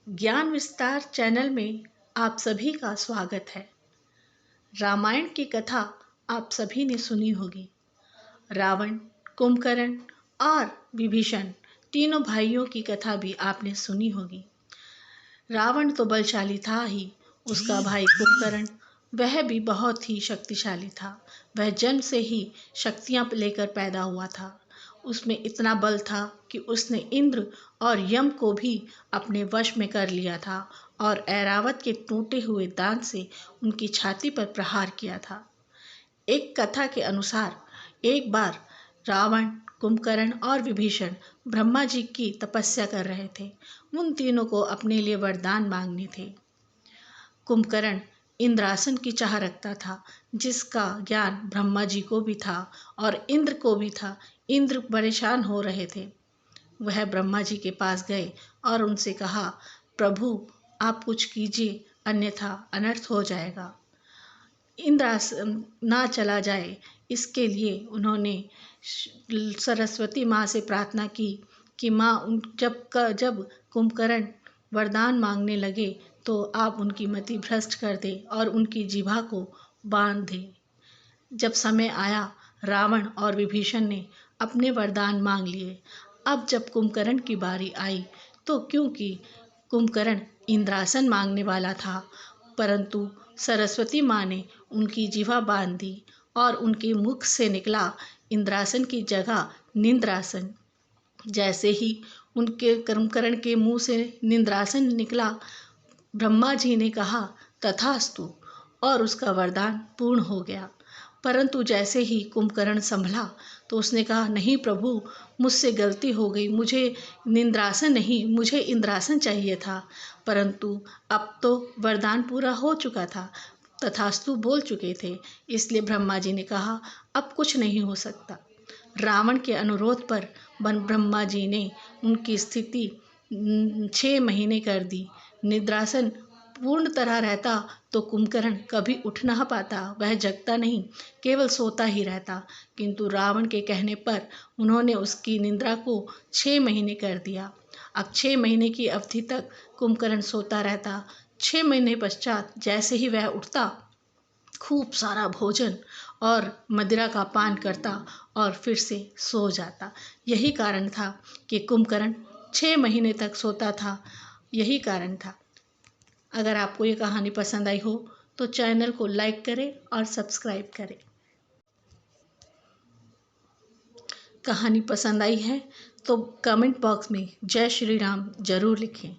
ज्ञान विस्तार चैनल में आप सभी का स्वागत है। रामायण की कथा आप सभी ने सुनी होगी। रावण, कुंभकर्ण और विभीषण तीनों भाइयों की कथा भी आपने सुनी होगी। रावण तो बलशाली था ही, उसका भाई कुंभकर्ण वह भी बहुत ही शक्तिशाली था। वह जन्म से ही शक्तियां लेकर पैदा हुआ था। उसमें इतना बल था कि उसने इंद्र और यम को भी अपने वश में कर लिया था और ऐरावत के टूटे हुए दांत से उनकी छाती पर प्रहार किया था। एक कथा के अनुसार एक बार रावण, कुंभकर्ण और विभीषण ब्रह्मा जी की तपस्या कर रहे थे। उन तीनों को अपने लिए वरदान मांगने थे। कुंभकर्ण इंद्रासन की चाह रखता था, जिसका ज्ञान ब्रह्मा जी को भी था और इंद्र को भी था। इंद्र परेशान हो रहे थे। वह ब्रह्मा जी के पास गए और उनसे कहा, प्रभु आप कुछ कीजिए, अन्यथा अनर्थ हो जाएगा। इंद्रासन ना चला जाए, इसके लिए उन्होंने सरस्वती माँ से प्रार्थना की कि माँ जब कुंभकर्ण वरदान मांगने लगे तो आप उनकी मति भ्रष्ट कर दे और उनकी जिह्वा को बांध दे। जब समय आया, रावण और विभीषण ने अपने वरदान मांग लिए। अब जब कुंभकर्ण की बारी आई तो क्योंकि कुंभकर्ण इंद्रासन मांगने वाला था, परंतु सरस्वती माँ ने उनकी जिह्वा बांध दी और उनके मुख से निकला इंद्रासन की जगह निंद्रासन। जैसे ही उनके कुंभकर्ण के मुंह से निंद्रासन निकला, ब्रह्मा जी ने कहा तथास्तु और उसका वरदान पूर्ण हो गया। परंतु जैसे ही कुंभकर्ण संभला तो उसने कहा, नहीं प्रभु, मुझसे गलती हो गई, मुझे निंद्रासन नहीं, मुझे इंद्रासन चाहिए था। परंतु अब तो वरदान पूरा हो चुका था, तथास्तु बोल चुके थे, इसलिए ब्रह्मा जी ने कहा अब कुछ नहीं हो सकता। रावण के अनुरोध पर ब्रह्मा जी ने उनकी स्थिति 6 महीने कर दी। निद्रासन पूर्ण तरह रहता तो कुंभकर्ण कभी उठ ना पाता, वह जगता नहीं, केवल सोता ही रहता। किंतु रावण के कहने पर उन्होंने उसकी निद्रा को 6 महीने कर दिया। अब 6 महीने की अवधि तक कुंभकर्ण सोता रहता। 6 महीने पश्चात जैसे ही वह उठता, खूब सारा भोजन और मदिरा का पान करता और फिर से सो जाता। यही कारण था कि कुंभकर्ण 6 महीने तक सोता था। यही कारण था। अगर आपको ये कहानी पसंद आई हो तो चैनल को लाइक करें और सब्सक्राइब करें। कहानी पसंद आई है तो कमेंट बॉक्स में जय श्री राम जरूर लिखें।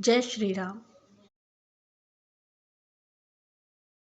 जय श्री राम।